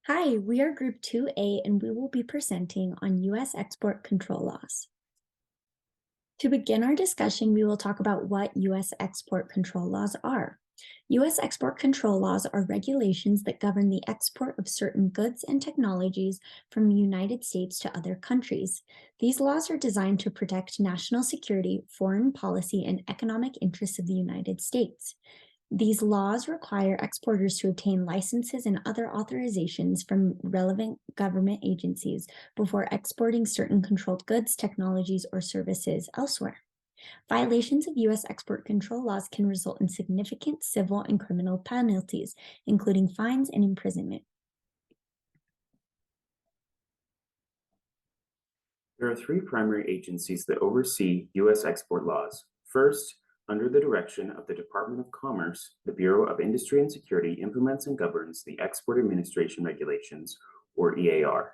Hi, we are Group 2A and we will be presenting on U.S. export control laws. To begin our discussion, we will talk about what U.S. export control laws are. U.S. export control laws are regulations that govern the export of certain goods and technologies from the United States to other countries. These laws are designed to protect national security, foreign policy, and economic interests of the United States. These laws require exporters to obtain licenses and other authorizations from relevant government agencies before exporting certain controlled goods, technologies, or services elsewhere. Violations of U.S. export control laws can result in significant civil and criminal penalties, including fines and imprisonment. There are three primary agencies that oversee U.S. export laws. First, under the direction of the Department of Commerce, the Bureau of Industry and Security implements and governs the Export Administration Regulations, or EAR.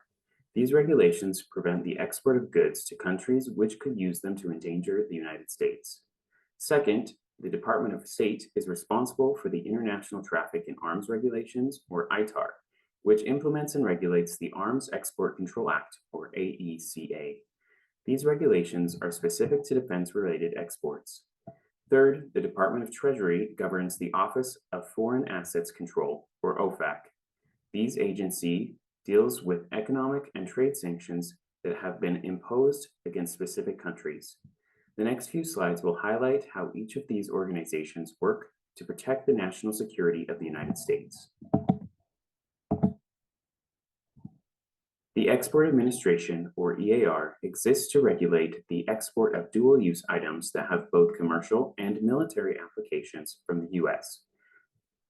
These regulations prevent the export of goods to countries which could use them to endanger the United States. Second, the Department of State is responsible for the International Traffic in Arms Regulations, or ITAR, which implements and regulates the Arms Export Control Act, or AECA. These regulations are specific to defense-related exports. Third, the Department of Treasury governs the Office of Foreign Assets Control, or OFAC. These agency deals with economic and trade sanctions that have been imposed against specific countries. The next few slides will highlight how each of these organizations work to protect the national security of the United States. The Export Administration, or EAR, exists to regulate the export of dual-use items that have both commercial and military applications from the U.S.,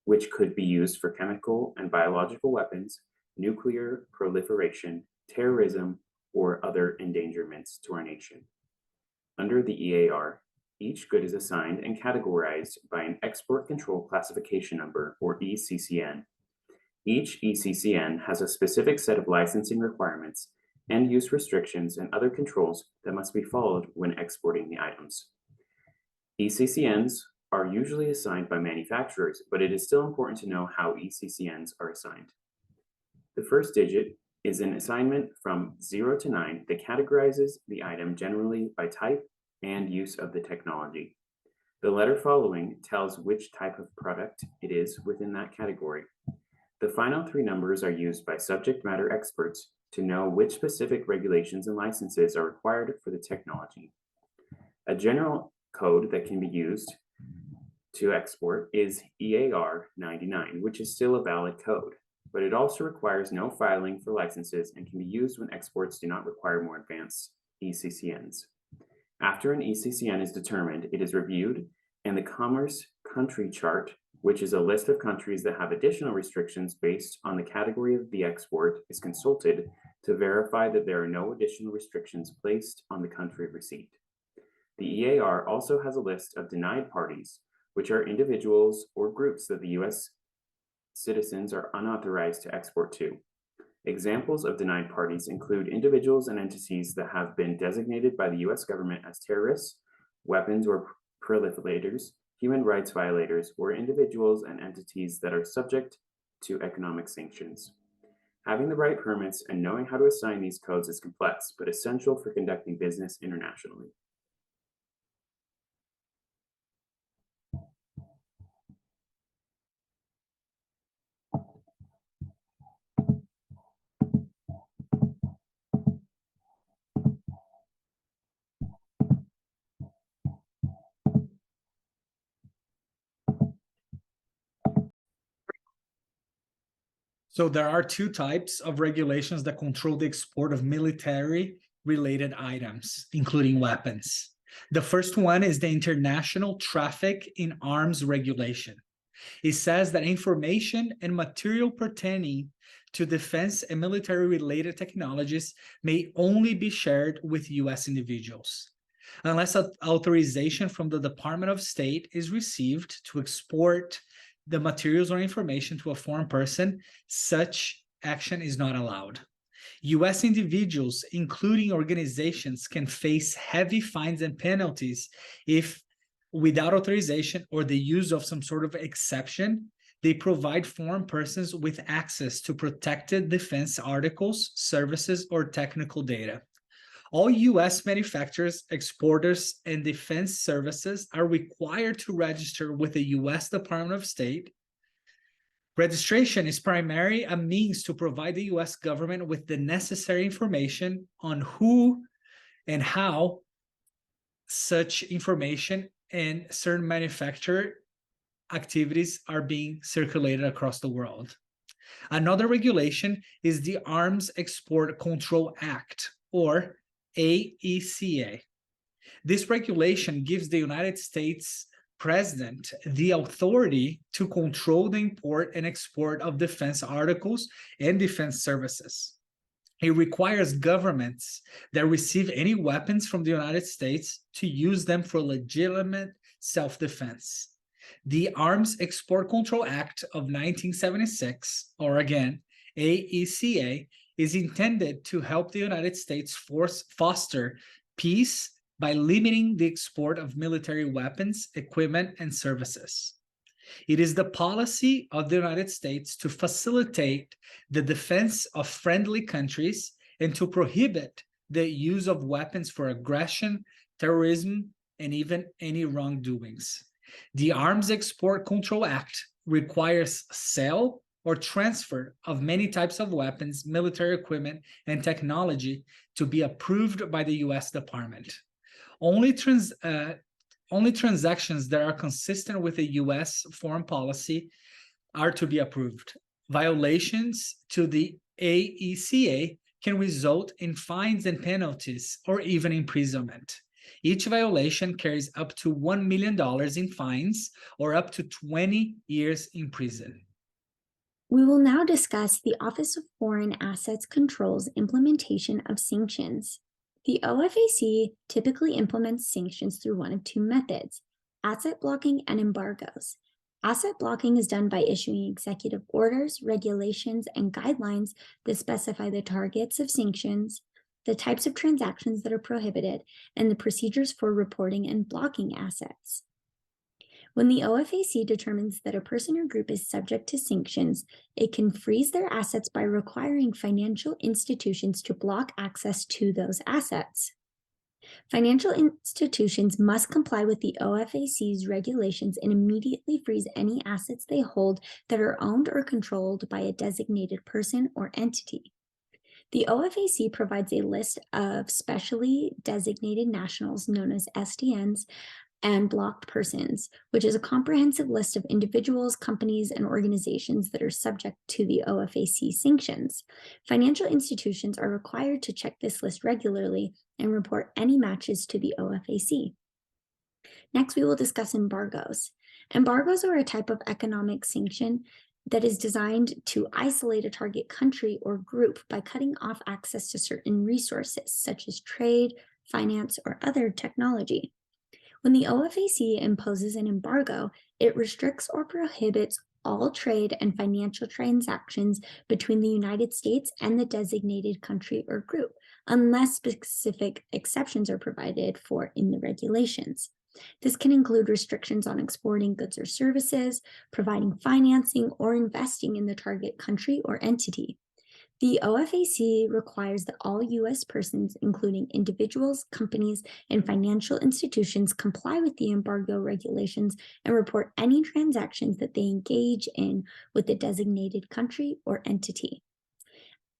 which could be used for chemical and biological weapons, nuclear proliferation, terrorism, or other endangerments to our nation. Under the EAR, each good is assigned and categorized by an Export Control Classification Number, or ECCN. Each ECCN has a specific set of licensing requirements and use restrictions and other controls that must be followed when exporting the items. ECCNs are usually assigned by manufacturers, but it is still important to know how ECCNs are assigned. The first digit is an assignment from 0 to 9 that categorizes the item generally by type and use of the technology. The letter following tells which type of product it is within that category. The final three numbers are used by subject matter experts to know which specific regulations and licenses are required for the technology. A general code that can be used to export is EAR 99, which is still a valid code, but it also requires no filing for licenses and can be used when exports do not require more advanced ECCNs. After an ECCN is determined, it is reviewed, and the Commerce Country Chart, which is a list of countries that have additional restrictions based on the category of the export, is consulted to verify that there are no additional restrictions placed on the country of receipt. The EAR also has a list of denied parties, which are individuals or groups that the U.S. citizens are unauthorized to export to. Examples of denied parties include individuals and entities that have been designated by the U.S. government as terrorists, weapons or proliferators, human rights violators, or individuals and entities that are subject to economic sanctions. Having the right permits and knowing how to assign these codes is complex, but essential for conducting business internationally. So there are two types of regulations that control the export of military-related items, including weapons. The first one is the International Traffic in Arms Regulation. It says that information and material pertaining to defense and military-related technologies may only be shared with U.S. individuals. Unless authorization from the Department of State is received to export the materials or information to a foreign person, such action is not allowed. U.S. individuals, including organizations, can face heavy fines and penalties if, without authorization or the use of some sort of exception, They provide foreign persons with access to protected defense articles, services, or technical data. All U.S. manufacturers, exporters, and defense services are required to register with the U.S. Department of State. Registration is primarily a means to provide the U.S. government with the necessary information on who and how such information and certain manufacturer activities are being circulated across the world. Another regulation is the Arms Export Control Act, or AECA. This regulation gives the United States President the authority to control the import and export of defense articles and defense services. It requires governments that receive any weapons from the United States to use them for legitimate self-defense. The Arms Export Control Act of 1976, or again, AECA, is intended to help the United States foster peace by limiting the export of military weapons, equipment, and services. It is the policy of the United States to facilitate the defense of friendly countries and to prohibit the use of weapons for aggression, terrorism, and even any wrongdoings. The Arms Export Control Act requires sale or transfer of many types of weapons, military equipment, and technology to be approved by the U.S. Department. Only transactions that are consistent with the U.S. foreign policy are to be approved. Violations to the AECA can result in fines and penalties or even imprisonment. Each violation carries up to $1 million in fines or up to 20 years in prison. We will now discuss the Office of Foreign Assets Control's implementation of sanctions. The OFAC typically implements sanctions through one of two methods: asset blocking and embargoes. Asset blocking is done by issuing executive orders, regulations, and guidelines that specify the targets of sanctions, the types of transactions that are prohibited, and the procedures for reporting and blocking assets. When the OFAC determines that a person or group is subject to sanctions, it can freeze their assets by requiring financial institutions to block access to those assets. Financial institutions must comply with the OFAC's regulations and immediately freeze any assets they hold that are owned or controlled by a designated person or entity. The OFAC provides a list of specially designated nationals, known as SDNs, and blocked persons, which is a comprehensive list of individuals, companies, and organizations that are subject to the OFAC sanctions. Financial institutions are required to check this list regularly and report any matches to the OFAC. Next, we will discuss embargoes. Embargoes are a type of economic sanction that is designed to isolate a target country or group by cutting off access to certain resources, such as trade, finance, or other technology. When the OFAC imposes an embargo, it restricts or prohibits all trade and financial transactions between the United States and the designated country or group, unless specific exceptions are provided for in the regulations. This can include restrictions on exporting goods or services, providing financing, or investing in the target country or entity. The OFAC requires that all U.S. persons, including individuals, companies, and financial institutions, comply with the embargo regulations and report any transactions that they engage in with the designated country or entity.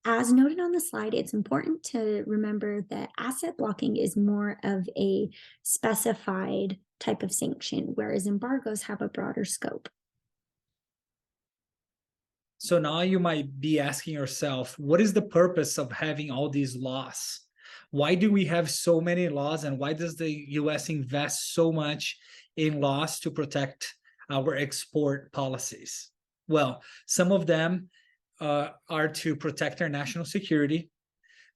As noted on the slide, it's important to remember that asset blocking is more of a specified type of sanction, whereas embargoes have a broader scope. So now you might be asking yourself, what is the purpose of having all these laws? Why do we have so many laws, and why does the US invest so much in laws to protect our export policies? Well, some of them are to protect our national security,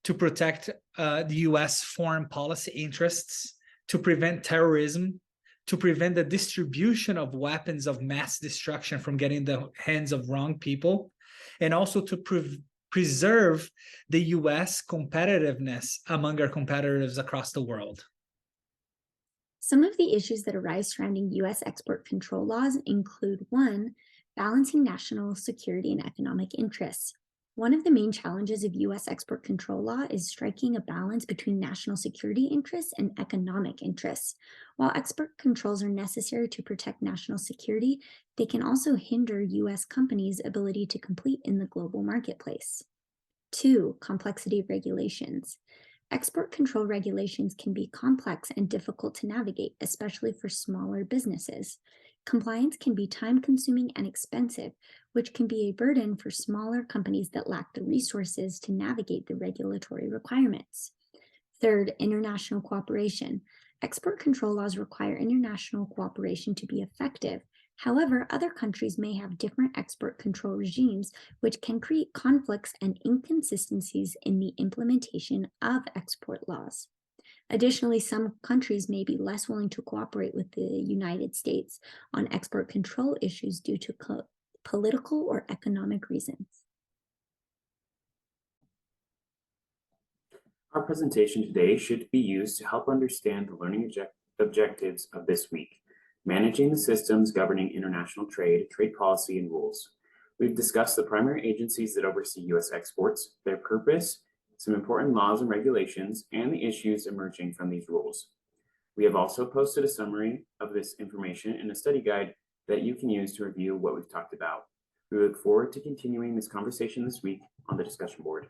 to protect the US foreign policy interests, to prevent terrorism, to prevent the distribution of weapons of mass destruction from getting in the hands of wrong people, and also to preserve the US competitiveness among our competitors across the world. Some of the issues that arise surrounding US export control laws include: 1, Balancing national security and economic interests. One of the main challenges of U.S. export control law is striking a balance between national security interests and economic interests. While export controls are necessary to protect national security, they can also hinder U.S. companies' ability to compete in the global marketplace. 2. Complexity of regulations. Export control regulations can be complex and difficult to navigate, especially for smaller businesses. Compliance can be time-consuming and expensive, which can be a burden for smaller companies that lack the resources to navigate the regulatory requirements. Third, international cooperation. Export control laws require international cooperation to be effective. However, other countries may have different export control regimes, which can create conflicts and inconsistencies in the implementation of export laws. Additionally, some countries may be less willing to cooperate with the United States on export control issues due to political or economic reasons. Our presentation today should be used to help understand the learning objectives of this week, managing the systems governing international trade, trade policy, and rules. We've discussed the primary agencies that oversee U.S. exports, their purpose, some important laws and regulations, and the issues emerging from these rules. We have also posted a summary of this information in a study guide that you can use to review what we've talked about. We look forward to continuing this conversation this week on the discussion board.